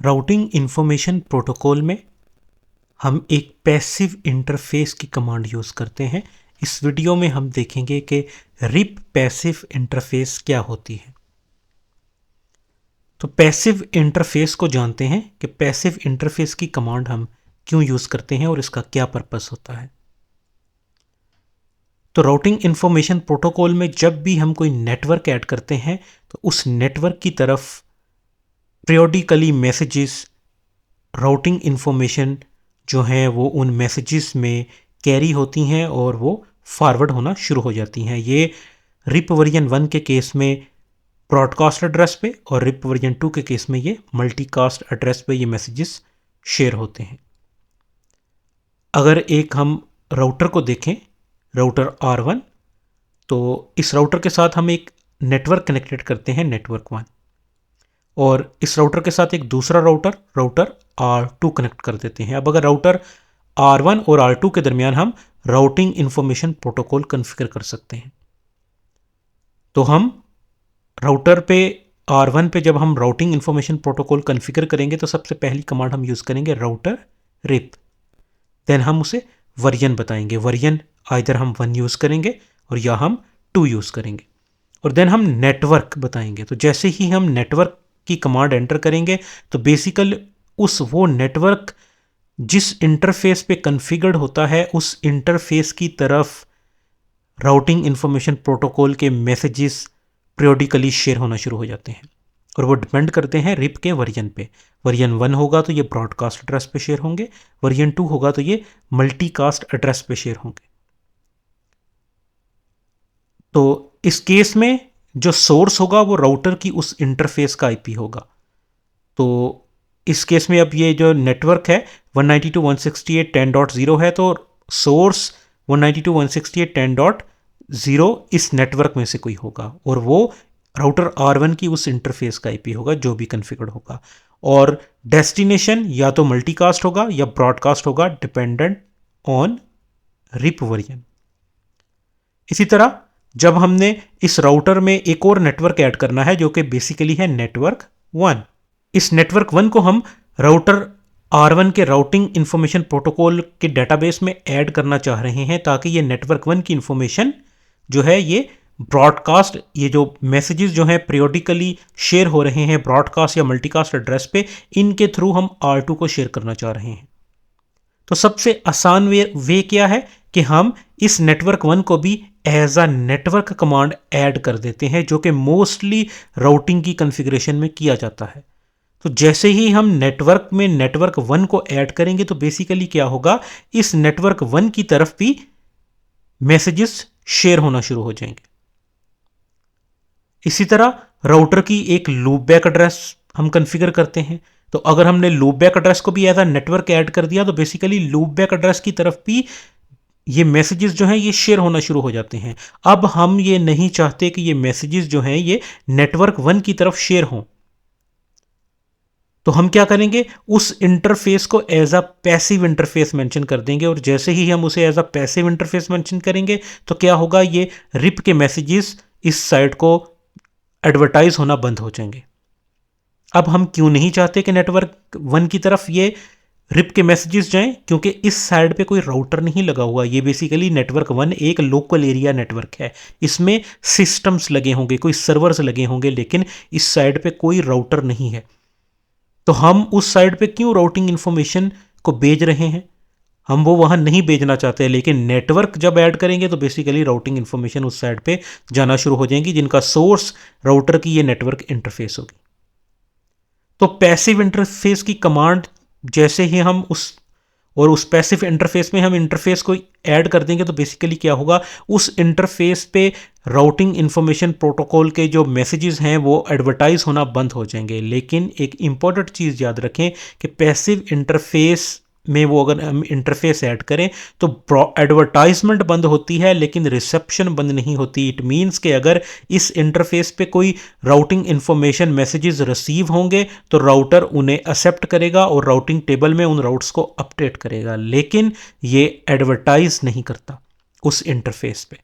Routing information protocol में हम एक पैसिव इंटरफेस की कमांड यूज़ करते हैं। इस वीडियो में हम देखेंगे कि रिप पैसिव इंटरफेस क्या होती है। तो पैसिव इंटरफेस को जानते हैं कि पैसिव इंटरफेस की कमांड हम क्यों यूज़ करते हैं और इसका क्या पर्पस होता है। तो राउटिंग इंफॉर्मेशन प्रोटोकॉल में जब भी हम कोई नेटवर्क ऐड करते हैं तो उस नेटवर्क की तरफ पीरियोडिकली मैसेजेस, राउटिंग इंफॉर्मेशन जो हैं वो उन मैसेजेस में कैरी होती हैं और वो फॉरवर्ड होना शुरू हो जाती हैं। ये रिप वर्जन 1 के केस में ब्रॉडकास्ट एड्रेस पे और रिप वर्जन 2 के केस में ये मल्टीकास्ट एड्रेस पे ये मैसेजेस शेयर होते हैं। अगर एक हम राउटर को देखें, राउटर R1, तो इस राउटर के साथ हम एक नेटवर्क कनेक्टेड करते हैं, नेटवर्क 1, और इस राउटर के साथ एक दूसरा राउटर R2 कनेक्ट कर देते हैं। अब अगर राउटर R1 और R2 के दरमियान हम राउटिंग इंफॉर्मेशन प्रोटोकॉल कॉन्फ़िगर कर सकते हैं। तो हम राउटर पे R1 पे जब हम राउटिंग इंफॉर्मेशन प्रोटोकॉल कॉन्फ़िगर करेंगे तो सबसे पहली कमांड हम यूज़ करेंगे राउटर रिप। देन हम उसे वर्जन बताएंगे, वर्जन आइदर हम 1 यूज़ करेंगे और या हम 2 यूज़ करेंगे, और देन हम नेटवर्क बताएंगे। तो जैसे ही हम नेटवर्क की कमांड एंटर करेंगे तो बेसिकल वो नेटवर्क जिस इंटरफेस पे कॉन्फ़िगर्ड होता है उस इंटरफेस की तरफ राउटिंग इंफॉर्मेशन प्रोटोकॉल के मैसेजेस पीरियोडिकली शेयर होना शुरू हो जाते हैं, और वो डिपेंड करते हैं रिप के वर्जन पे। वर्जन 1 होगा तो ये ब्रॉडकास्ट एड्रेस पे शेयर होंगे, वर्जन 2 होगा तो ये मल्टीकास्ट एड्रेस पे शेयर होंगे। तो इस केस में जो सोर्स होगा वो राउटर की उस इंटरफेस का आईपी होगा। तो इस केस में अब ये जो नेटवर्क है 192.168.10.0 है, तो सोर्स 192.168.10.0 इस नेटवर्क में से कोई होगा, और वो राउटर R1 की उस इंटरफेस का आईपी होगा जो भी कॉन्फ़िगर्ड होगा, और डेस्टिनेशन या तो मल्टीकास्ट होगा या ब्रॉडकास्ट होगा, डिपेंडेंट ऑन रिप वर्जन। इसी तरह जब हमने इस राउटर में एक और नेटवर्क ऐड करना है जो कि बेसिकली है नेटवर्क 1, इस नेटवर्क 1 को हम राउटर R1 के राउटिंग इंफॉर्मेशन प्रोटोकॉल के डेटाबेस में ऐड करना चाह रहे हैं, ताकि ये नेटवर्क 1 की इंफॉर्मेशन जो है ये ब्रॉडकास्ट, ये जो मैसेजेस जो हैं पीरियोडिकली शेयर हो रहे हैं ब्रॉडकास्ट या मल्टीकास्ट एड्रेस पे, इनके थ्रू हम R2 को शेयर करना चाह रहे हैं। तो सबसे आसान वे क्या है कि हम इस नेटवर्क 1 को भी as a network command add कर देते हैं, जो कि मोस्टली राउटिंग की कॉन्फ़िगरेशन में किया जाता है। तो जैसे ही हम नेटवर्क में नेटवर्क 1 को ऐड करेंगे तो बेसिकली क्या होगा, इस नेटवर्क 1 की तरफ भी मैसेजेस शेयर होना शुरू हो जाएंगे। इसी तरह राउटर की एक लूपबैक एड्रेस हम कॉन्फ़िगर करते हैं। तो अगर हमने लूपबैक एड्रेस को भी एज अ नेटवर्क ऐड कर दिया तो बेसिकली लूपबैक एड्रेस की तरफ भी ये मैसेजेस जो हैं ये शेयर होना शुरू हो जाते हैं। अब हम ये नहीं चाहते कि ये मैसेजेस जो हैं ये नेटवर्क 1 की तरफ शेयर हों, तो हम क्या करेंगे, उस इंटरफेस को as a passive interface mention कर देंगे, और जैसे ही हम उसे as a passive interface mention करेंगे तो क्या होगा, ये रिप के मैसेजेस इस साइट को एडवर्टाइज होना बंद हो जाएंगे। अब हम क्यों नहीं चाहते कि नेटवर्क 1 की तरफ ये रिप के मैसेजेस जाएं, क्योंकि इस साइड पे कोई राउटर नहीं लगा हुआ। ये बेसिकली नेटवर्क 1 एक लोकल एरिया नेटवर्क है, इसमें सिस्टम्स लगे होंगे, कोई सर्वर्स लगे होंगे, लेकिन इस साइड पे कोई राउटर नहीं है। तो हम उस साइड पे क्यों राउटिंग इंफॉर्मेशन को भेज रहे हैं, हम वो वहाँ नहीं भेजना चाहते। लेकिन नेटवर्क जब ऐड करेंगे तो बेसिकली राउटिंग इंफॉर्मेशन उस साइड पे जाना शुरू हो जाएंगी, जिनका सोर्स राउटर की ये नेटवर्क इंटरफेस होगी। तो पैसिव इंटरफेस की कमांड जैसे ही हम उस पैसिव इंटरफेस में हम इंटरफेस को ऐड कर देंगे तो बेसिकली क्या होगा, उस इंटरफेस पे राउटिंग इंफॉर्मेशन प्रोटोकॉल के जो मैसेजेस हैं वो एडवर्टाइज होना बंद हो जाएंगे। लेकिन एक इंपॉर्टेंट चीज़ याद रखें कि पैसिव इंटरफेस में वो अगर हम इंटरफेस ऐड करें तो एडवर्टाइजमेंट बंद होती है लेकिन रिसेप्शन बंद नहीं होती। इट मीन्स कि अगर इस इंटरफेस पे कोई राउटिंग इंफॉर्मेशन मैसेजेस रिसीव होंगे तो राउटर उन्हें एक्सेप्ट करेगा और राउटिंग टेबल में उन राउट्स को अपडेट करेगा, लेकिन ये एडवर्टाइज नहीं करता उस इंटरफेस पे।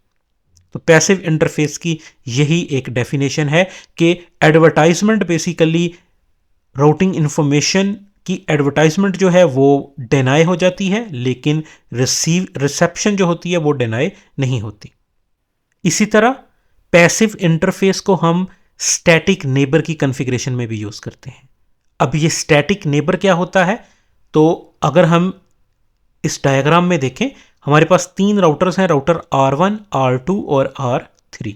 तो पैसिव इंटरफेस की यही एक डेफिनेशन है कि एडवर्टाइजमेंट बेसिकली राउटिंग इंफॉर्मेशन की एडवर्टाइजमेंट जो है वो डिनाई हो जाती है, लेकिन रिसेप्शन जो होती है वो डिनाई नहीं होती। इसी तरह पैसिव इंटरफेस को हम स्टैटिक नेबर की कॉन्फ़िगरेशन में भी यूज़ करते हैं। अब ये स्टैटिक नेबर क्या होता है, तो अगर हम इस डायग्राम में देखें, हमारे पास 3 राउटर्स हैं, राउटर R1, R2 और R3।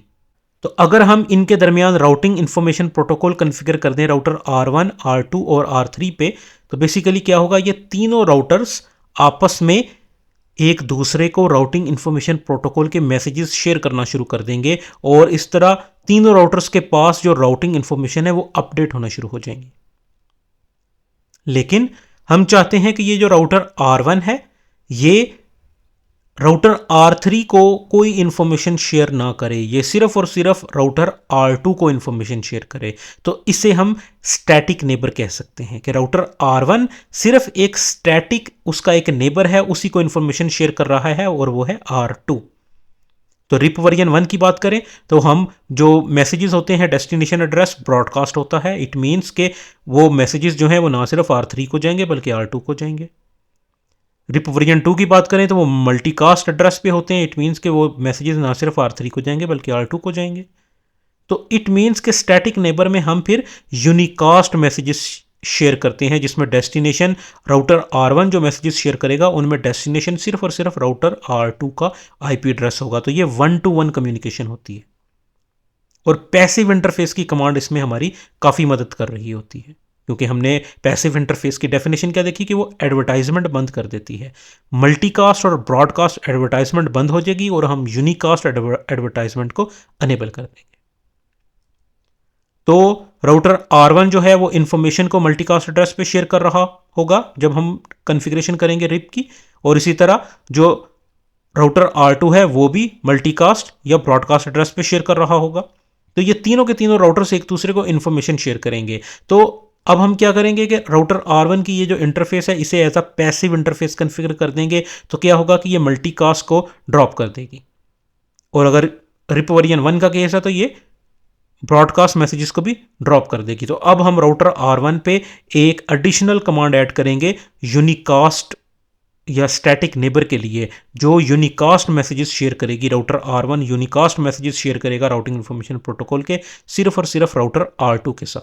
तो अगर हम इनके दरमियान राउटिंग इंफॉर्मेशन प्रोटोकॉल कॉन्फ़िगर कर दें राउटर R1, R2 और R3 पे, तो बेसिकली क्या होगा, ये तीनों राउटर्स आपस में एक दूसरे को राउटिंग इंफॉर्मेशन प्रोटोकॉल के मैसेजेस शेयर करना शुरू कर देंगे, और इस तरह तीनों राउटर्स के पास जो राउटिंग इंफॉर्मेशन है वो अपडेट होना शुरू हो जाएंगी। लेकिन हम चाहते हैं कि ये जो राउटर R1 है, ये राउटर R3 को कोई इंफॉर्मेशन शेयर ना करे, ये सिर्फ और सिर्फ राउटर R2 को इंफॉर्मेशन शेयर करे। तो इसे हम स्टैटिक नेबर कह सकते हैं कि राउटर R1 सिर्फ एक स्टैटिक, उसका एक नेबर है, उसी को इंफॉर्मेशन शेयर कर रहा है, और वो है R2। तो रिप वर्जन 1 की बात करें तो हम जो मैसेजेस होते हैं, डेस्टिनेशन एड्रेस ब्रॉडकास्ट होता है। इट मीन्स के वो मैसेजेस जो हैं वो ना सिर्फ R3 को जाएंगे बल्कि R2 को जाएंगे। रिप वर्जन 2 की बात करें तो वो मल्टीकास्ट एड्रेस पे होते हैं। इट मीन्स के वो मैसेजेस ना सिर्फ R3 को जाएंगे बल्कि R2 को जाएंगे। तो इट मीन्स के स्टैटिक नेबर में हम फिर यूनिकास्ट मैसेजेस शेयर करते हैं, जिसमें डेस्टिनेशन राउटर R1 जो मैसेजेस शेयर करेगा उनमें डेस्टिनेशन सिर्फ और सिर्फ राउटर R2 का IP एड्रेस होगा। तो ये 1-to-1 कम्युनिकेशन होती है, और पैसिव इंटरफेस की कमांड इसमें हमारी काफ़ी मदद कर रही होती है, क्योंकि हमने पैसिव इंटरफेस की डेफिनेशन क्या देखी कि वो एडवर्टाइजमेंट बंद कर देती है। मल्टीकास्ट और ब्रॉडकास्ट एडवर्टाइजमेंट बंद हो जाएगी और हम यूनिकास्ट एडवर्टाइजमेंट को अनेबल कर देंगे। तो राउटर R1 जो है वो इंफॉर्मेशन को मल्टीकास्ट एड्रेस पे शेयर कर रहा होगा जब हम कॉन्फ़िगरेशन करेंगे रिप की, और इसी तरह जो राउटर R2 है वो भी मल्टीकास्ट या ब्रॉडकास्ट एड्रेस पे शेयर कर रहा होगा। तो ये तीनों के तीनों राउटर से एक दूसरे को इंफॉर्मेशन शेयर करेंगे। तो अब हम क्या करेंगे कि राउटर R1 की ये जो इंटरफेस है इसे as a passive interface configure कर देंगे। तो क्या होगा कि ये मल्टीकास्ट को ड्रॉप कर देगी, और अगर रिप वर्जन 1 का केस है तो ये ब्रॉडकास्ट मैसेजेस को भी ड्रॉप कर देगी। तो अब हम राउटर R1 पे एक एडिशनल कमांड ऐड करेंगे यूनिकास्ट या स्टैटिक नेबर के लिए, जो यूनिकास्ट मैसेजेस शेयर करेगी। Router R1 unicast messages share करेगा राउटिंग इंफॉर्मेशन प्रोटोकॉल के सिर्फ और सिर्फ राउटर R2 के साथ।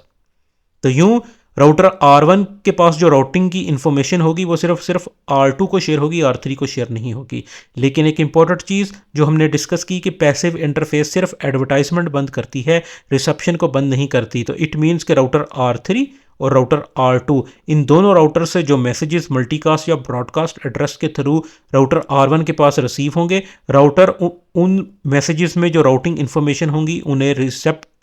तो यूं राउटर R1 के पास जो राउटिंग की इंफॉर्मेशन होगी वो सिर्फ सिर्फ R2 को शेयर होगी, R3 को शेयर नहीं होगी। लेकिन एक इंपॉर्टेंट चीज़ जो हमने डिस्कस की कि पैसिव इंटरफेस सिर्फ एडवर्टाइजमेंट बंद करती है, रिसेप्शन को बंद नहीं करती। तो इट मीन्स कि राउटर R3 और राउटर R2 इन दोनों राउटर से जो मैसेजेस मल्टीकास्ट या ब्रॉडकास्ट एड्रेस के थ्रू राउटर R1 के पास रिसीव होंगे, राउटर उन मैसेजेस में जो राउटिंग इंफॉर्मेशन होंगी उन्हें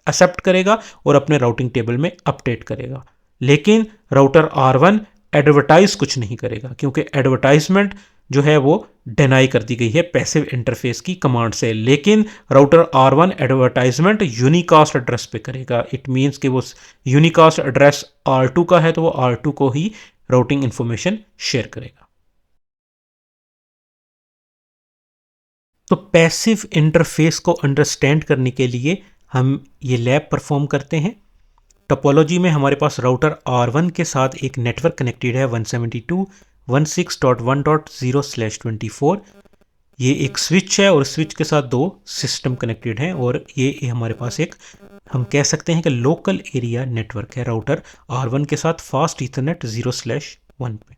एक्सेप्ट करेगा और अपने राउटिंग टेबल में अपडेट करेगा। लेकिन राउटर R1 एडवर्टाइज कुछ नहीं करेगा, क्योंकि एडवर्टाइजमेंट जो है वो डिनाई कर दी गई है पैसिव इंटरफेस की कमांड से। लेकिन router R1 advertisement unicast address पे करेगा। इट मीन्स कि वो यूनिकास्ट एड्रेस R2 का है तो वो R2 को ही राउटिंग इंफॉर्मेशन शेयर करेगा। तो पैसिव इंटरफेस को अंडरस्टैंड करने के लिए हम ये लैब परफॉर्म करते हैं। टोपोलॉजी में हमारे पास राउटर R1 के साथ एक नेटवर्क कनेक्टेड है 172.168.1.0/24। ये एक स्विच है और स्विच के साथ 2 सिस्टम कनेक्टेड हैं, और ये हमारे पास एक, हम कह सकते हैं कि लोकल एरिया नेटवर्क है राउटर R1 के साथ फास्ट ईथरनेट 0/1 पे।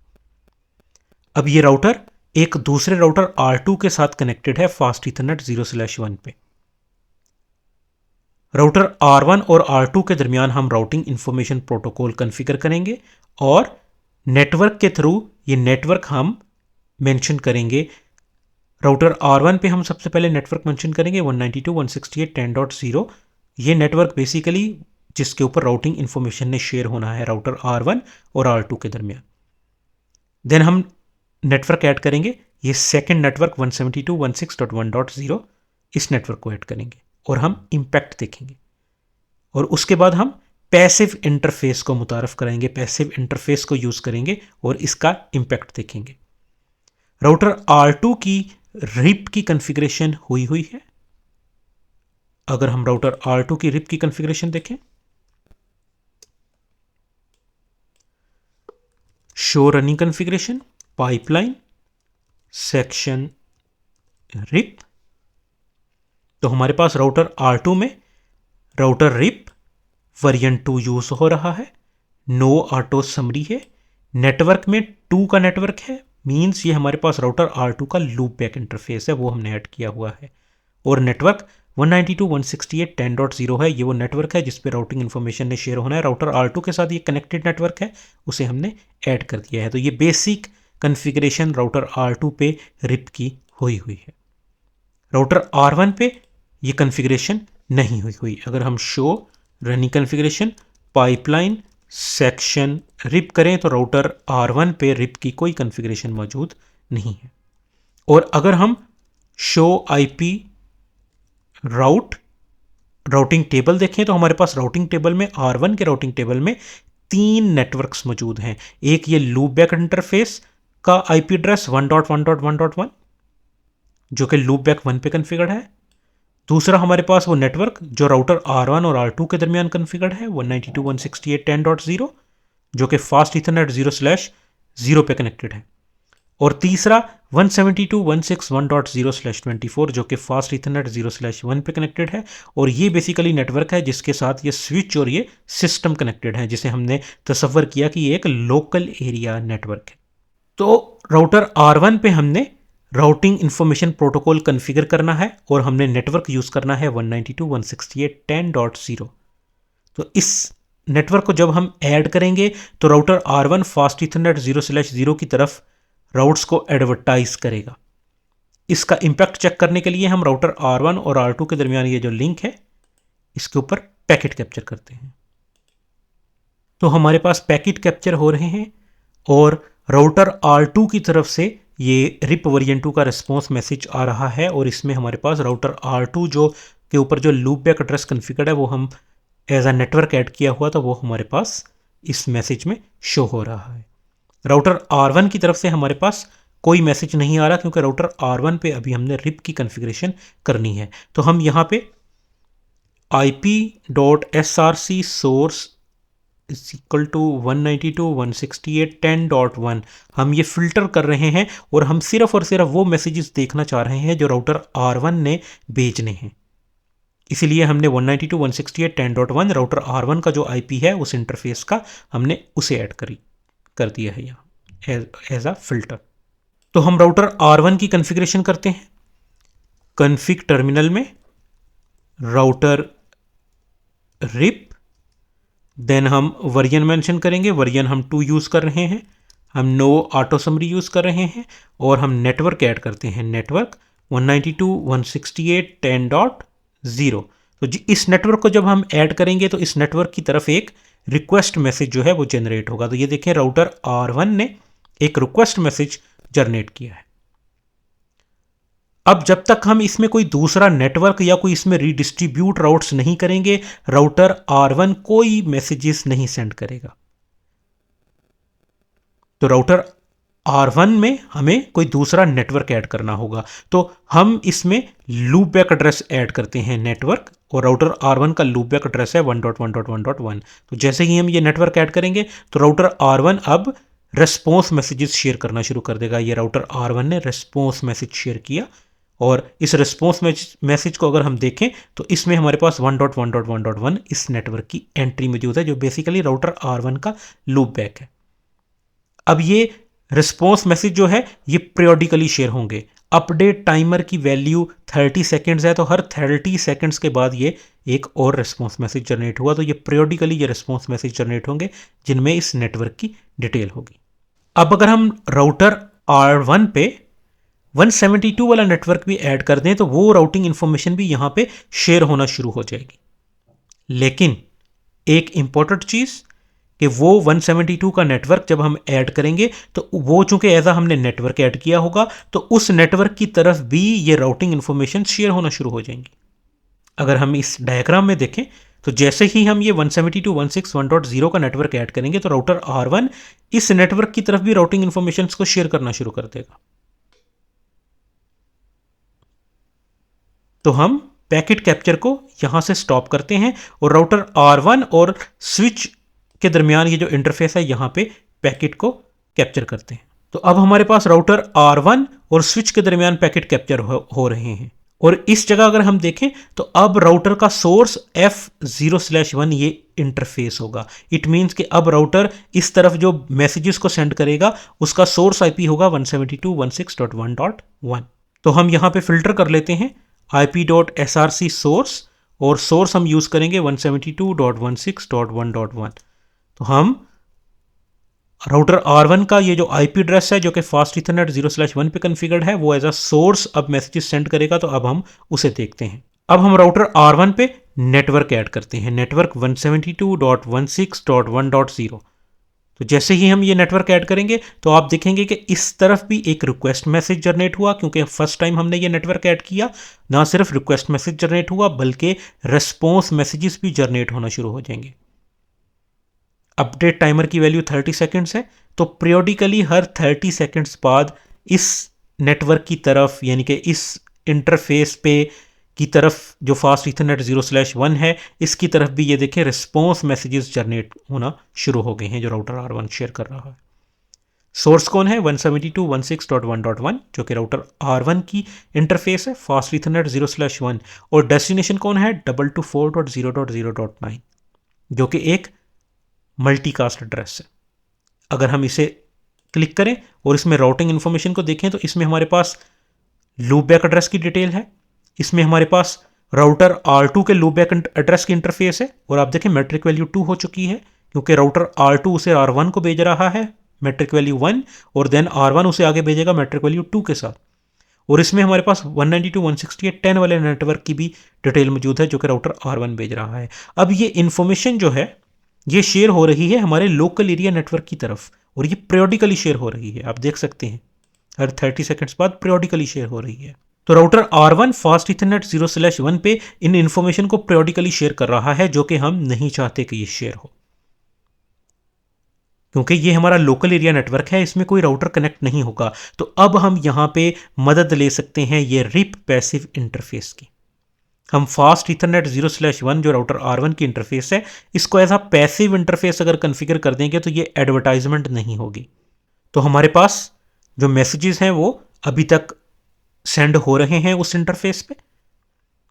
अब ये राउटर एक दूसरे राउटर R2 के साथ कनेक्टेड है फास्ट ईथरनेट 0/1 पे। राउटर R1 और R2 के दरमियान हम राउटिंग इंफॉर्मेशन प्रोटोकॉल कॉन्फ़िगर करेंगे, और नेटवर्क के थ्रू ये नेटवर्क हम मेंशन करेंगे। राउटर R1 पे हम सबसे पहले नेटवर्क मेंशन करेंगे 192.168.10.0। ये नेटवर्क बेसिकली जिसके ऊपर राउटिंग इंफॉर्मेशन ने शेयर होना है राउटर R1 और R2 के दरमियान। देन हम नेटवर्क ऐड करेंगे, ये सेकेंड नेटवर्क 172.168.1.0, इस नेटवर्क को ऐड करेंगे और हम इम्पैक्ट देखेंगे, और उसके बाद हम पैसिव इंटरफेस को मुतारफ कराएंगे, पैसिव इंटरफेस को यूज़ करेंगे और इसका इम्पैक्ट देखेंगे। राउटर R2 की रिप की कॉन्फ़िगरेशन हुई है। अगर हम राउटर R2 की रिप की कॉन्फ़िगरेशन देखें show running configuration, pipeline, section RIP. तो हमारे पास राउटर R2 में राउटर रिप वर्जन 2 यूज हो रहा है, नो ऑटो समरी है, नेटवर्क में 2 का नेटवर्क है, मींस ये हमारे पास राउटर R2 का लूप बैक इंटरफेस है, वो हमने ऐड किया हुआ है। और नेटवर्क 192.168.10.0 है, ये वो नेटवर्क है जिस पे राउटिंग इन्फॉर्मेशन ने शेयर होना है। राउटर R2 के साथ ये कनेक्टेड नेटवर्क है, उसे हमने ऐड कर दिया है। तो ये बेसिक कॉन्फ़िगरेशन राउटर R2 पे रिप की हुई है। राउटर R1 पे ये कॉन्फ़िगरेशन नहीं हुई। अगर हम show running configuration, pipeline, section RIP करें तो राउटर R1 पे रिप की कोई कॉन्फ़िगरेशन मौजूद नहीं है। और अगर हम शो IP राउटिंग टेबल देखें तो हमारे पास राउटिंग टेबल में R1 के राउटिंग टेबल में 3 नेटवर्क्स मौजूद हैं। एक ये लूप बैक इंटरफेस का IP एड्रेस 1.1.1.1 जो कि लूप बैक 1 पे कॉन्फ़िगर्ड है। दूसरा हमारे पास वो नेटवर्क जो राउटर R1 और R2 के दरमियान कॉन्फ़िगर्ड है 192.168.10.0 जो कि फास्ट ईथरनेट 0/0 पे कनेक्टेड है। और तीसरा 172.161.0/24 जो कि फास्ट ईथरनेट 0/1 पे कनेक्टेड है। और ये बेसिकली नेटवर्क है जिसके साथ ये स्विच और ये सिस्टम कनेक्टेड है, जिसे हमने तसव्वुर किया कि ये एक लोकल एरिया नेटवर्क है। तो राउटर R1 पे हमने राउटिंग इंफॉर्मेशन प्रोटोकॉल कॉन्फ़िगर करना है और हमने नेटवर्क यूज़ करना है 192.168.10.0। तो इस नेटवर्क को जब हम ऐड करेंगे तो राउटर R1 फास्ट ईथरनेट 0/0 की तरफ राउट्स को एडवर्टाइज करेगा। इसका इम्पैक्ट चेक करने के लिए हम राउटर R1 और R2 के दरमियान ये जो लिंक है इसके ऊपर पैकेट कैप्चर करते हैं। तो हमारे पास पैकेट कैप्चर हो रहे हैं और राउटर R2 की तरफ से ये रिप वर्जन 2 का रिस्पॉन्स मैसेज आ रहा है। और इसमें हमारे पास राउटर R2 जो के ऊपर जो लूप बैक एड्रेस कॉन्फ़िगर्ड है वो हम एज अ नेटवर्क ऐड किया हुआ था, वो हमारे पास इस मैसेज में शो हो रहा है। राउटर R1 की तरफ से हमारे पास कोई मैसेज नहीं आ रहा क्योंकि राउटर R1 पे अभी हमने रिप की कॉन्फ़िगरेशन करनी है। तो हम यहाँ पे IP.src source = 192.168.10.1 हम ये फिल्टर कर रहे हैं और हम सिर्फ और सिर्फ वो मैसेजेस देखना चाह रहे हैं जो राउटर R1 ने भेजने हैं। इसीलिए हमने 192.168.10.1 राउटर R1 का जो IP है उस इंटरफेस का हमने उसे ऐड कर दिया है यहाँ एज अ फिल्टर। तो हम राउटर R1 की कॉन्फ़िगरेशन करते हैं। कॉन्फ़िग टर्मिनल में राउटर रिप, देन हम वर्जन मेंशन करेंगे, वर्जन हम 2 यूज़ कर रहे हैं, हम नो ऑटो समरी यूज़ कर रहे हैं और हम नेटवर्क ऐड करते हैं, नेटवर्क 192.168.10.0। तो इस नेटवर्क को जब हम ऐड करेंगे तो इस नेटवर्क की तरफ एक रिक्वेस्ट मैसेज जो है वो जनरेट होगा। तो ये देखें राउटर R1 ने एक रिक्वेस्ट मैसेज जनरेट किया है। अब जब तक हम इसमें कोई दूसरा नेटवर्क या कोई इसमें रीडिस्ट्रीब्यूट राउट्स नहीं करेंगे राउटर R1 कोई मैसेजेस नहीं सेंड करेगा। तो राउटर R1 में हमें कोई दूसरा नेटवर्क ऐड करना होगा। तो हम इसमें लूप बैक एड्रेस ऐड करते हैं नेटवर्क, और राउटर R1 का लूप बैक एड्रेस है 1.1.1.1। तो जैसे ही हम ये नेटवर्क ऐड करेंगे तो राउटर R1 अब रेस्पॉन्स मैसेजेस शेयर करना शुरू कर देगा। ये राउटर R1 ने रेस्पॉन्स मैसेज शेयर किया और इस रेस्पॉन्स मैसेज को अगर हम देखें तो इसमें हमारे पास 1.1.1.1 इस नेटवर्क की एंट्री मौजूद है जो बेसिकली राउटर R1 का लूप बैक है। अब ये रिस्पॉन्स मैसेज जो है ये पीरियोडिकली शेयर होंगे। अपडेट टाइमर की वैल्यू 30 सेकेंड्स है, तो हर 30 सेकेंड्स के बाद ये एक और रिस्पॉन्स मैसेज जनरेट हुआ। तो ये पीरियोडिकली ये रिस्पॉन्स मैसेज जनरेट होंगे जिनमें इस नेटवर्क की डिटेल होगी। अब अगर हम राउटर R1 पे 172 वाला नेटवर्क भी ऐड कर दें तो वो राउटिंग इंफॉर्मेशन भी यहाँ पे शेयर होना शुरू हो जाएगी। लेकिन एक इंपॉर्टेंट चीज़ कि वो 172 का नेटवर्क जब हम ऐड करेंगे तो वो चूंकि एज हमने नेटवर्क ऐड किया होगा तो उस नेटवर्क की तरफ भी ये राउटिंग इंफॉर्मेशन शेयर होना शुरू हो जाएंगी। अगर हम इस डायग्राम में देखें तो जैसे ही हम ये 172.168.10 का नेटवर्क ऐड करेंगे तो राउटर R1 इस नेटवर्क की तरफ भी राउटिंग इंफॉर्मेशन को शेयर करना शुरू कर देगा। तो हम पैकेट कैप्चर को यहां से स्टॉप करते हैं और राउटर R1 और स्विच के दरमियान ये जो इंटरफेस है यहां पे पैकेट को कैप्चर करते हैं। तो अब हमारे पास राउटर R1 और स्विच के दरमियान पैकेट कैप्चर हो रहे हैं। और इस जगह अगर हम देखें तो अब राउटर का सोर्स F0/1 ये इंटरफेस होगा। इट मीन्स कि अब राउटर इस तरफ जो मैसेजेस को सेंड करेगा उसका सोर्स IP होगा 172.168.1.1। तो हम यहाँ पे फिल्टर कर लेते हैं IP.src सोर्स, और सोर्स हम यूज़ करेंगे 172.168.1.1। तो हम राउटर R1 का ये जो IP एड्रेस है जो कि फास्ट ईथरनेट 0/1 पे कन्फिगर्ड है, वो एज अ सोर्स अब मैसेजेस सेंड करेगा। तो अब हम उसे देखते हैं। अब हम राउटर R1 पे नेटवर्क ऐड करते हैं, नेटवर्क 172.168.1.0। तो जैसे ही हम ये नेटवर्क ऐड करेंगे तो आप देखेंगे कि इस तरफ भी एक रिक्वेस्ट मैसेज जनरेट हुआ, क्योंकि फर्स्ट टाइम हमने ये नेटवर्क ऐड किया। ना सिर्फ रिक्वेस्ट मैसेज जनरेट हुआ बल्कि रेस्पॉन्स मैसेजेस भी जनरेट होना शुरू हो जाएंगे। अपडेट टाइमर की वैल्यू 30 सेकंड्स है, तो पीरियोडिकली हर 30 सेकंड्स बाद इस नेटवर्क की तरफ, यानी कि इस इंटरफेस पे की तरफ जो फास्ट ईथरनेट 0/1 है, इसकी तरफ भी ये देखें रिस्पॉन्स मैसेजेस जनरेट होना शुरू हो गए हैं जो राउटर R1 शेयर कर रहा है। सोर्स कौन है? 172.168.1.1 जो कि राउटर R1 की इंटरफेस है फास्ट ईथरनेट 0/1। और डेस्टिनेशन कौन है? 224.0.0.9 जो कि एक मल्टीकास्ट एड्रेस है। अगर हम इसे क्लिक करें और इसमें राउटिंग इन्फॉर्मेशन को देखें तो इसमें हमारे पास लूपबैक एड्रेस की डिटेल है, इसमें हमारे पास राउटर R2 के लूपबैक एड्रेस की इंटरफेस है। और आप देखें मैट्रिक वैल्यू 2 हो चुकी है, क्योंकि राउटर R2 उसे R1 को भेज रहा है मैट्रिक वैल्यू 1, और देन R1 उसे आगे भेजेगा मैट्रिक वैल्यू 2 के साथ। और इसमें हमारे पास 192.168.10 वाले नेटवर्क की भी डिटेल मौजूद है जो कि राउटर R1 भेज रहा है। अब ये इंफॉर्मेशन जो है ये शेयर हो रही है हमारे लोकल एरिया नेटवर्क की तरफ, और ये पीरियोडिकली शेयर हो रही है। आप देख सकते हैं हर 30 सेकंड्स बाद पीरियोडिकली शेयर हो रही है। तो राउटर R1 फास्ट ईथरनेट 0/1 पे इन इंफॉर्मेशन को पीरियोडिकली शेयर कर रहा है, जो कि हम नहीं चाहते कि ये शेयर हो, क्योंकि ये हमारा लोकल एरिया नेटवर्क है, इसमें कोई राउटर कनेक्ट नहीं होगा। तो अब हम यहाँ पे मदद ले सकते हैं ये रिप पैसिव इंटरफेस की। हम फास्ट ईथरनेट 0/1 जो राउटर R1 की इंटरफेस है, इसको एज अ पैसिव इंटरफेस अगर कन्फिगर कर देंगे तो ये एडवर्टाइजमेंट नहीं होगी। तो हमारे पास जो मैसेजेस हैं वो अभी तक सेंड हो रहे हैं उस इंटरफेस पे,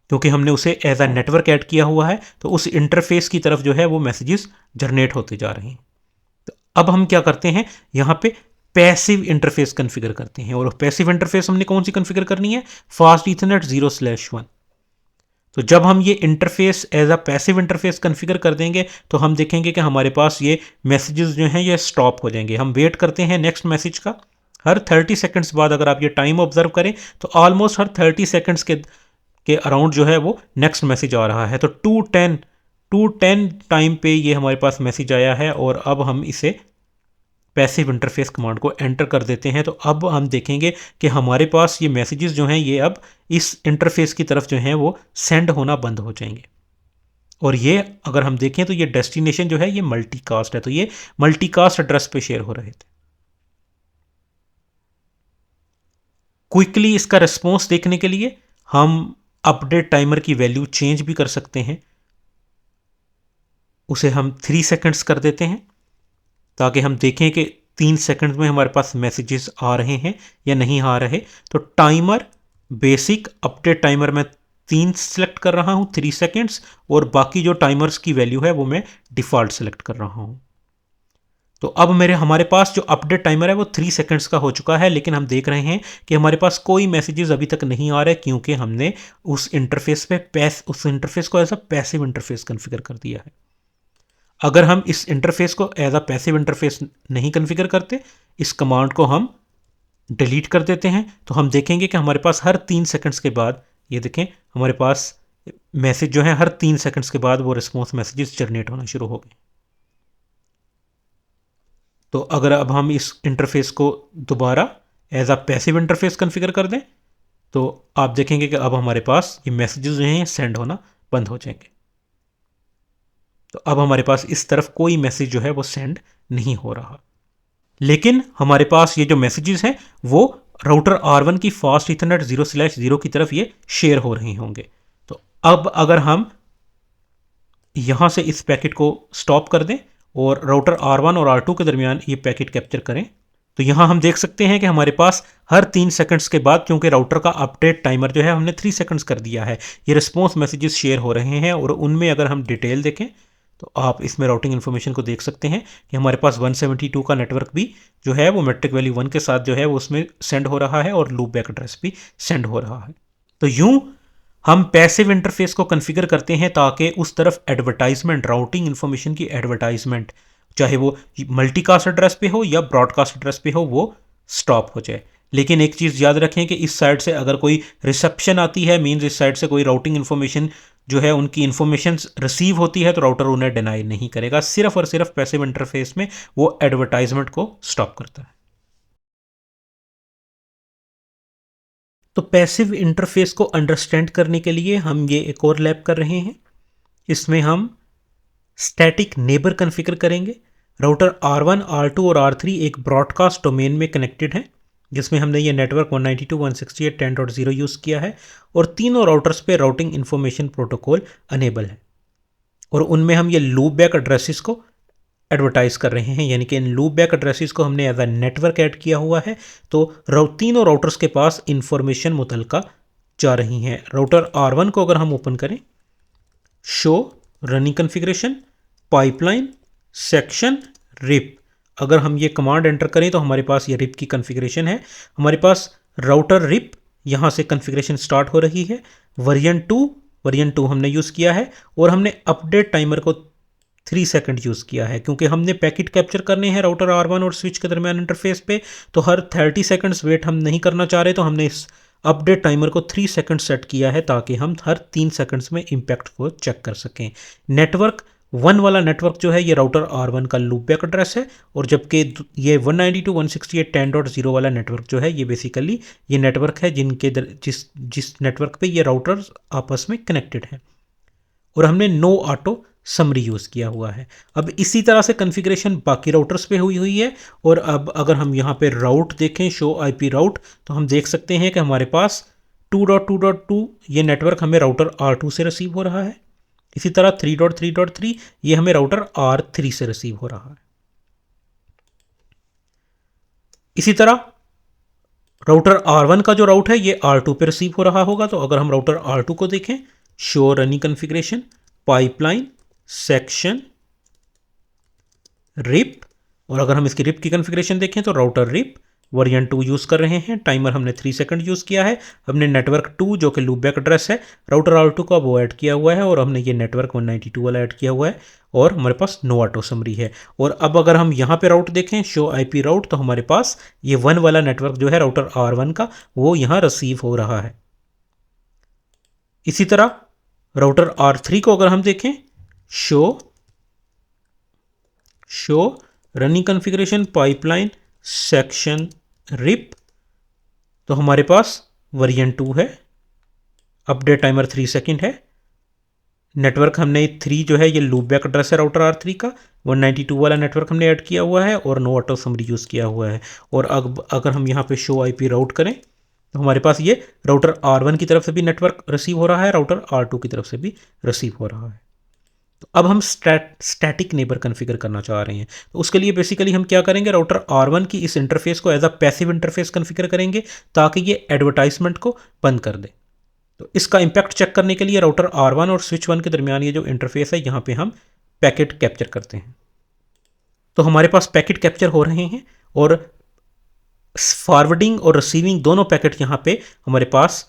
क्योंकि हमने उसे एज अ नेटवर्क ऐड किया हुआ है। तो उस इंटरफेस की तरफ जो है वो मैसेजेस जनरेट होते जा रहे हैं। तो अब हम क्या करते हैं, यहाँ पे पैसिव इंटरफेस कन्फिगर करते हैं। और पैसिव इंटरफेस हमने कौन सी कन्फिगर करनी है? Fast ethernet 0/1। तो जब हम ये interface as a passive interface configure कर देंगे तो हम देखेंगे कि हमारे पास ये मैसेजेस जो हैं ये स्टॉप हो जाएंगे। हम वेट करते हैं नेक्स्ट मैसेज का। हर 30 सेकंड्स बाद अगर आप ये टाइम ऑब्जर्व करें तो ऑलमोस्ट हर 30 सेकंड्स के अराउंड जो है वो नेक्स्ट मैसेज आ रहा है। तो 210 टाइम पे ये हमारे पास मैसेज आया है, और अब हम इसे पैसिव इंटरफेस कमांड को एंटर कर देते हैं। तो अब हम देखेंगे कि हमारे पास ये मैसेजेस जो हैं ये अब इस इंटरफेस की तरफ जो हैं वो सेंड होना बंद हो जाएंगे। और ये अगर हम देखें तो ये डेस्टिनेशन जो है ये मल्टीकास्ट है, तो ये मल्टीकास्ट एड्रेस पे शेयर हो रहे थे। क्विकली इसका रिस्पॉन्स देखने के लिए हम अपडेट टाइमर की वैल्यू चेंज भी कर सकते हैं। उसे हम 3 सेकंड्स कर देते हैं ताकि हम देखें कि 3 सेकंड में हमारे पास मैसेजेस आ रहे हैं या नहीं आ रहे। तो टाइमर बेसिक अपडेट टाइमर में 3 सेलेक्ट कर रहा हूं, 3 सेकंड्स, और बाकी जो टाइमर्स की वैल्यू है वो मैं डिफ़ॉल्ट सेलेक्ट कर रहा हूं। तो अब हमारे पास जो अपडेट टाइमर है वो 3 सेकंड्स का हो चुका है, लेकिन हम देख रहे हैं कि हमारे पास कोई मैसेजेस अभी तक नहीं आ रहे, क्योंकि हमने उस इंटरफेस को as a passive interface configure कर दिया है। अगर हम इस इंटरफेस को एज अ पैसिव इंटरफेस नहीं कन्फिगर करते, इस कमांड को हम डिलीट कर देते हैं, तो हम देखेंगे कि हमारे पास हर 3 सेकंड्स के बाद, ये देखें हमारे पास मैसेज जो है हर 3 सेकंड्स के बाद वो रिस्पॉन्स मैसेजेस जनरेट होना शुरू हो गए। तो अगर अब हम इस इंटरफेस को दोबारा as a passive interface configure कर दें तो आप देखेंगे कि अब हमारे पास ये मैसेजेस जो हैं सेंड होना बंद हो जाएंगे। तो अब हमारे पास इस तरफ कोई मैसेज जो है वो सेंड नहीं हो रहा, लेकिन हमारे पास ये जो मैसेजेस हैं वो राउटर R1 की फास्ट ईथरनेट 0/0 की तरफ ये शेयर हो रहे होंगे। तो अब अगर हम यहाँ से इस पैकेट को स्टॉप कर दें और राउटर R1 और R2 के दरमियान ये पैकेट कैप्चर करें, तो यहाँ हम देख सकते हैं कि हमारे पास हर 3 सेकंड्स के बाद, क्योंकि राउटर का अपडेट टाइमर जो है हमने 3 सेकंड्स कर दिया है, ये रिस्पॉन्स मैसेजेस शेयर हो रहे हैं। और उनमें अगर हम डिटेल देखें तो आप इसमें राउटिंग इन्फॉर्मेशन को देख सकते हैं कि हमारे पास 172 का नेटवर्क भी जो है वो मेट्रिक वैल्यू 1 के साथ जो है वो उसमें सेंड हो रहा है और लूप बैक एड्रेस भी सेंड हो रहा है। तो यूं हम पैसिव इंटरफेस को कॉन्फ़िगर करते हैं ताकि उस तरफ एडवर्टाइजमेंट, राउटिंग इन्फॉर्मेशन की एडवर्टाइजमेंट, चाहे वो मल्टीकास्ट एड्रेस पे हो या ब्रॉडकास्ट एड्रेस पे हो, वो स्टॉप हो जाए। लेकिन एक चीज़ याद रखें कि इस साइड से अगर कोई रिसेप्शन आती है, मीन्स इस साइड से कोई राउटिंग इन्फॉर्मेशन जो है उनकी इन्फॉर्मेशन रिसीव होती है, तो राउटर उन्हें डिनाई नहीं करेगा। सिर्फ और सिर्फ पैसिव इंटरफेस में वो एडवर्टाइजमेंट को स्टॉप करता है। तो पैसिव इंटरफेस को अंडरस्टैंड करने के लिए हम ये एक और लैब कर रहे हैं। इसमें हम स्टैटिक नेबर कॉन्फ़िगर करेंगे। राउटर R1, R2 और R3 एक ब्रॉडकास्ट डोमेन में कनेक्टेड है, जिसमें हमने ये नेटवर्क 192.168.10 यूज़ किया है और तीनों राउटर्स पे राउटिंग इन्फॉर्मेशन प्रोटोकॉल अनेबल है। और उनमें हम ये लूप बैक एड्रेसेस को एडवर्टाइज कर रहे हैं, यानी कि इन लूप बैक एड्रेसेस को हमने एज अ नेटवर्क ऐड किया हुआ है। तो तीनों राउटर्स के पास इंफॉर्मेशन मुतलका जा रही हैं। राउटर R1 को अगर हम ओपन करें, show running configuration, pipeline, section, RIP, अगर हम ये कमांड एंटर करें तो हमारे पास ये रिप की कॉन्फ़िगरेशन है। हमारे पास राउटर रिप यहाँ से कॉन्फ़िगरेशन स्टार्ट हो रही है। वर्जन 2 हमने यूज़ किया है और हमने अपडेट टाइमर को 3 सेकंड यूज़ किया है, क्योंकि हमने पैकेट कैप्चर करने हैं राउटर R1 और स्विच के दरमियान इंटरफेस पे। तो हर 30 सेकंड्स वेट हम नहीं करना चाह रहे, तो हमने इस अपडेट टाइमर को 3 सेकंड सेट किया है ताकि हम हर 3 सेकंड्स में इम्पैक्ट को चेक कर सकें। नेटवर्क 1 वाला नेटवर्क जो है ये राउटर R1 का लूप बैक एड्रेस है, और जबकि ये 192.168.10 वाला नेटवर्क जो है ये बेसिकली ये नेटवर्क है जिस नेटवर्क पे ये राउटर आपस में कनेक्टेड है। और हमने नो ऑटो समरी यूज़ किया हुआ है। अब इसी तरह से कॉन्फ़िगरेशन बाकी राउटर्स पे हुई है। और अब अगर हम यहाँ पे राउट देखें, शो आईपी राउट, तो हम देख सकते हैं कि हमारे पास 2.2.2 ये नेटवर्क हमें राउटर R2 से रिसीव हो रहा है। इसी तरह 3.3.3 ये हमें राउटर R3 से रिसीव हो रहा है। इसी तरह राउटर R1 का जो राउट है ये R2 पे रिसीव हो रहा होगा। तो अगर हम राउटर R2 को देखें, show running configuration, pipeline, section, RIP, और अगर हम इसकी रिप की कॉन्फ़िगरेशन देखें तो राउटर रिप वर्जन 2 यूज़ कर रहे हैं। टाइमर हमने 3 सेकंड यूज़ किया है। हमने नेटवर्क 2 जो कि लूप बैक एड्रेस है राउटर R2 का वो ऐड किया हुआ है, और हमने ये नेटवर्क 192 वाला ऐड किया हुआ है, और हमारे पास नो ऑटो समरी है। और अब अगर हम यहाँ पे राउट देखें, शो आईपी राउट, तो हमारे पास ये 1 वाला नेटवर्क जो है राउटर R1 का वो यहाँ रिसीव हो रहा है। इसी तरह राउटर R3 को अगर हम देखें, show running configuration, pipeline, section, RIP, तो हमारे पास वर्जन 2 है, अपडेट टाइमर 3 सेकंड है। नेटवर्क हमने 3 जो है ये लूप बैक एड्रेस है राउटर R3 का, 192 वाला नेटवर्क हमने ऐड किया हुआ है और नो ऑटो समरी यूज़ किया हुआ है। और अब अगर हम यहाँ पे शो आईपी राउट करें तो हमारे पास ये राउटर R1 की तरफ से भी नेटवर्क रिसीव हो रहा है, राउटर R2 की तरफ से भी रिसीव हो रहा है। तो अब हम स्टैटिक नेबर कॉन्फ़िगर करना चाह रहे हैं। तो उसके लिए बेसिकली हम क्या करेंगे, राउटर R1 की इस इंटरफेस को as a passive interface configure करेंगे ताकि ये एडवर्टाइजमेंट को बंद कर दे। तो इसका इम्पैक्ट चेक करने के लिए राउटर R1 और स्विच 1 के दरमियान ये जो इंटरफेस है यहाँ पे हम पैकेट कैप्चर करते हैं। तो हमारे पास पैकेट कैप्चर हो रहे हैं और फॉरवर्डिंग और रिसीविंग दोनों पैकेट यहाँ पे हमारे पास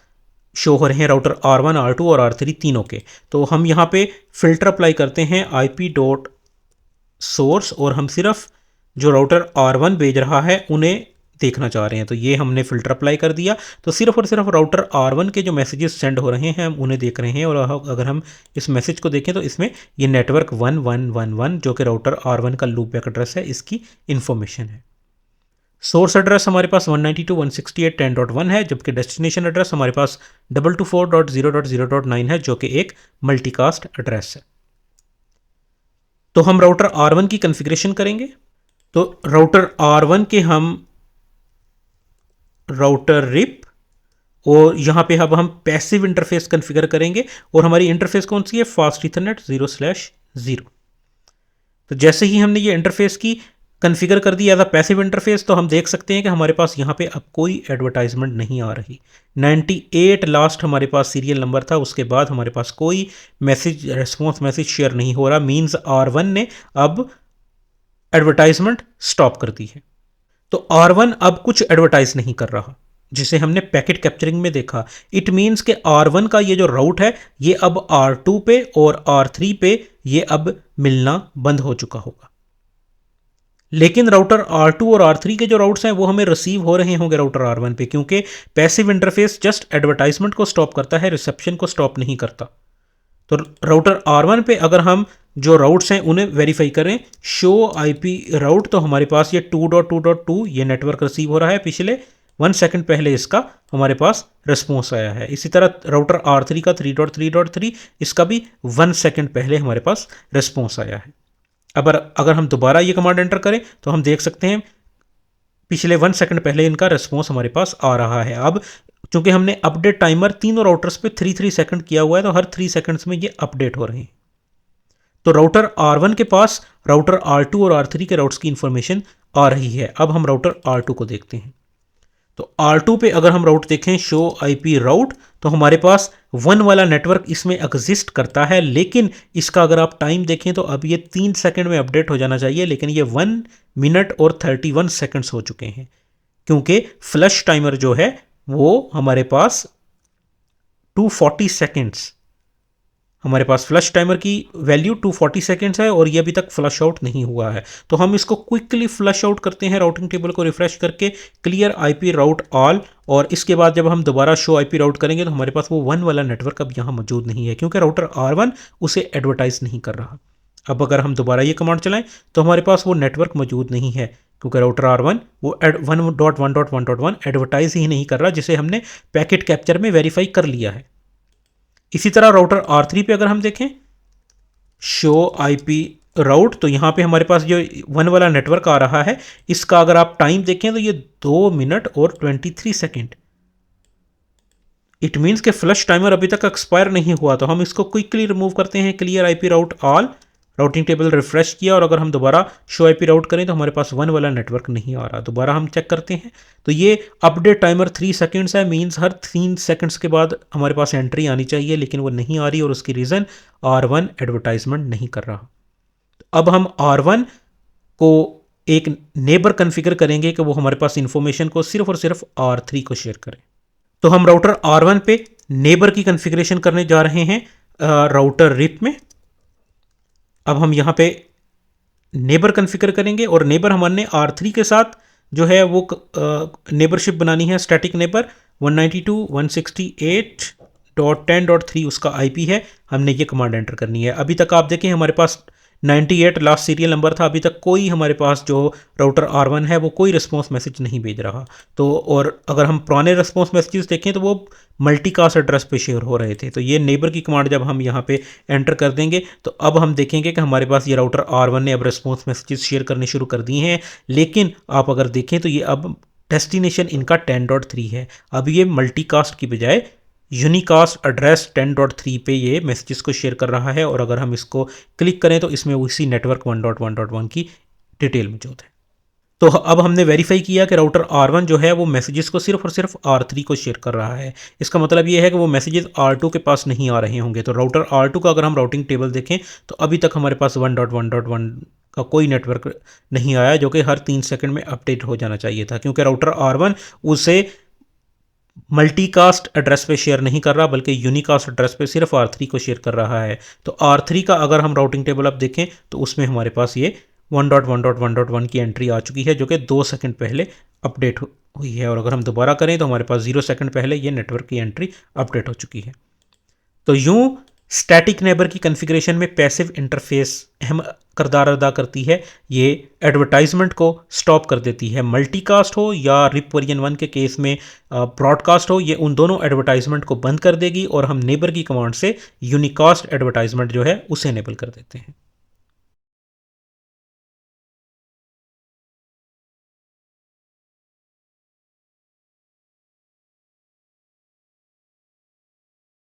शो हो रहे हैं राउटर R1, R2 और R3 तीनों के। तो हम यहाँ पे फिल्टर अप्लाई करते हैं IP.source, और हम सिर्फ जो राउटर R1 भेज रहा है उन्हें देखना चाह रहे हैं। तो ये हमने फ़िल्टर अप्लाई कर दिया, तो सिर्फ और सिर्फ राउटर R1 के जो मैसेजेस सेंड हो रहे हैं हम उन्हें देख रहे हैं। और अगर हम इस मैसेज को देखें तो इसमें ये नेटवर्क 1111 जो कि राउटर R1 का लूप बैक एड्रेस है, इसकी इन्फॉर्मेशन है। सोर्स एड्रेस हमारे पास 192.168.10.1 है, जबकि डेस्टिनेशन एड्रेस हमारे पास 224.0.0.9 है जो कि एक मल्टीकास्ट एड्रेस है। तो हम राउटर R1 की कॉन्फ़िगरेशन करेंगे। तो राउटर R1 के हम राउटर रिप, और यहाँ पे अब हम पैसिव इंटरफेस कॉन्फ़िगर करेंगे, और हमारी इंटरफेस कौन सी है, फास्ट ईथरनेट 0/0। तो जैसे ही हमने ये इंटरफेस की, कन्फिगर कर दी एज अ पैसिव इंटरफेस, तो हम देख सकते हैं कि हमारे पास यहाँ पे अब कोई एडवर्टाइजमेंट नहीं आ रही। 98 लास्ट हमारे पास सीरियल नंबर था, उसके बाद हमारे पास कोई मैसेज, रेस्पॉन्स मैसेज शेयर नहीं हो रहा। मीन्स R1 ने अब एडवर्टाइजमेंट स्टॉप कर दी है। तो R1 अब कुछ एडवर्टाइज नहीं कर रहा, जिसे हमने पैकेट कैप्चरिंग में देखा। इट मीन्स के R1 का ये जो राउट है ये अब R2 पे और R3 पे ये अब मिलना बंद हो चुका होगा। लेकिन राउटर R2 और R3 के जो राउट्स हैं वो हमें रिसीव हो रहे होंगे राउटर R1 पे, क्योंकि पैसिव इंटरफेस जस्ट एडवर्टाइजमेंट को स्टॉप करता है, रिसेप्शन को स्टॉप नहीं करता। तो राउटर R1 पे अगर हम जो राउट्स हैं उन्हें वेरीफाई करें, शो IP राउट, तो हमारे पास ये 2.2.2 ये नेटवर्क रिसीव हो रहा है। पिछले 1 सेकंड पहले इसका हमारे पास रिस्पॉन्स आया है। इसी तरह राउटर R3 का 3.3.3 इसका भी 1 सेकंड पहले हमारे पास रिस्पॉन्स आया है। अगर हम दोबारा ये कमांड एंटर करें तो हम देख सकते हैं पिछले 1 सेकंड पहले इनका रिस्पॉन्स हमारे पास आ रहा है। अब चूंकि हमने अपडेट टाइमर तीनों राउटर्स पे 3 सेकंड किया हुआ है, तो हर 3 सेकंड्स में ये अपडेट हो रहे हैं। तो राउटर R1 के पास राउटर R2 और R3 के राउट्स की इंफॉर्मेशन आ रही है। अब हम राउटर R2 को देखते हैं। तो R2 पे अगर हम राउट देखें, शो IP राउट, तो हमारे पास 1 वाला नेटवर्क इसमें एग्जिस्ट करता है, लेकिन इसका अगर आप टाइम देखें तो अब ये 3 सेकंड में अपडेट हो जाना चाहिए, लेकिन ये 1 मिनट और 31 सेकंड्स हो चुके हैं, क्योंकि फ्लश टाइमर जो है वो हमारे पास 240 सेकंड्स, हमारे पास फ्लश टाइमर की वैल्यू 240 सेकंड्स है और ये अभी तक फ्लश आउट नहीं हुआ है। तो हम इसको क्विकली फ्लश आउट करते हैं, राउटिंग टेबल को रिफ्रेश करके क्लियर IP राउट ऑल, और इसके बाद जब हम दोबारा शो IP राउट करेंगे तो हमारे पास वो 1 वाला नेटवर्क अब यहाँ मौजूद नहीं है, क्योंकि राउटर R1 उसे एडवर्टाइज नहीं कर रहा। अब अगर हम दोबारा ये कमांड चलाएं तो हमारे पास वो नेटवर्क मौजूद नहीं है, क्योंकि राउटर R1 वो 1.1.1.1 एडवर्टाइज ही नहीं कर रहा, जिसे हमने पैकेट कैप्चर में वेरीफाई कर लिया है। इसी तरह राउटर R3 पे अगर हम देखें, शो IP राउट, तो यहाँ पे हमारे पास जो 1 वाला नेटवर्क आ रहा है, इसका अगर आप टाइम देखें तो ये 2 मिनट और 23 सेकंड। इट मीन्स के फ्लश टाइमर अभी तक एक्सपायर नहीं हुआ। तो हम इसको क्विकली रिमूव करते हैं, क्लियर IP राउट ऑल, राउटिंग टेबल रिफ्रेश किया, और अगर हम दोबारा शो IP राउट करें तो हमारे पास 1 वाला नेटवर्क नहीं आ रहा। दोबारा हम चेक करते हैं तो ये अपडेट टाइमर 3 सेकंड्स है, मींस हर 3 सेकंड्स के बाद हमारे पास एंट्री आनी चाहिए, लेकिन वो नहीं आ रही, और उसकी रीज़न R1 एडवर्टाइजमेंट नहीं कर रहा। तो अब हम R1 को एक नेबर कन्फिगर करेंगे कि वो हमारे पास इंफॉर्मेशन को सिर्फ और सिर्फ R3 को शेयर करें। तो हम राउटर R1 पे नेबर की कन्फिगरेशन करने जा रहे हैं राउटर रिप में। अब हम यहाँ पे नेबर कन्फिगर करेंगे, और नेबर हमने R3 के साथ जो है वो नेबरशिप बनानी है, स्टैटिक नेबर 192.168.10.3 उसका IP है। हमने ये कमांड एंटर करनी है। अभी तक आप देखें हमारे पास 98 लास्ट सीरियल नंबर था, अभी तक कोई हमारे पास जो राउटर R1 है वो कोई रिस्पॉन्स मैसेज नहीं भेज रहा। तो और अगर हम पुराने रिस्पॉन्स मैसेजेस देखें तो वो मल्टीकास्ट एड्रेस पे शेयर हो रहे थे। तो ये नेबर की कमांड जब हम यहाँ पे एंटर कर देंगे तो अब हम देखेंगे कि हमारे पास ये राउटर R1 ने अब रिस्पॉन्स मैसेजेस शेयर करने शुरू कर दिए हैं। लेकिन आप अगर देखें तो ये अब डेस्टिनेशन इनका 10.3 है। अब ये मल्टीकास्ट की बजाय यूनिकास्ट एड्रेस 10.3 पे ये मैसेजेस को शेयर कर रहा है, और अगर हम इसको क्लिक करें तो इसमें उसी नेटवर्क 1.1.1 की डिटेल मौजूद है। तो अब हमने वेरीफाई किया कि राउटर R1 जो है वो मैसेजेस को सिर्फ और सिर्फ R3 को शेयर कर रहा है। इसका मतलब ये है कि वो मैसेजेस R2 के पास नहीं आ रहे होंगे। तो राउटर R2 का अगर हम राउटिंग टेबल देखें तो अभी तक हमारे पास 1.1.1 का कोई नेटवर्क नहीं आया, जो कि हर 3 सेकंड में अपडेट हो जाना चाहिए था, क्योंकि राउटर R1 उसे मल्टीकास्ट एड्रेस पे शेयर नहीं कर रहा, बल्कि यूनिकास्ट एड्रेस पे सिर्फ R3 को शेयर कर रहा है। तो R3 का अगर हम राउटिंग टेबल अब देखें तो उसमें हमारे पास ये 1.1.1.1 की एंट्री आ चुकी है, जो कि 2 सेकंड पहले अपडेट हुई है, और अगर हम दोबारा करें तो हमारे पास 0 सेकंड पहले ये नेटवर्क की एंट्री अपडेट हो चुकी है। तो यूं स्टैटिक नेबर की कॉन्फ़िगरेशन में पैसिव इंटरफेस अहम किरदार अदा करती है। ये एडवर्टाइजमेंट को स्टॉप कर देती है, मल्टीकास्ट हो या रिप वर्जन 1 के केस में ब्रॉडकास्ट हो, ये उन दोनों एडवर्टाइजमेंट को बंद कर देगी, और हम नेबर की कमांड से यूनिकास्ट एडवर्टाइजमेंट जो है उसे इनेबल कर देते हैं।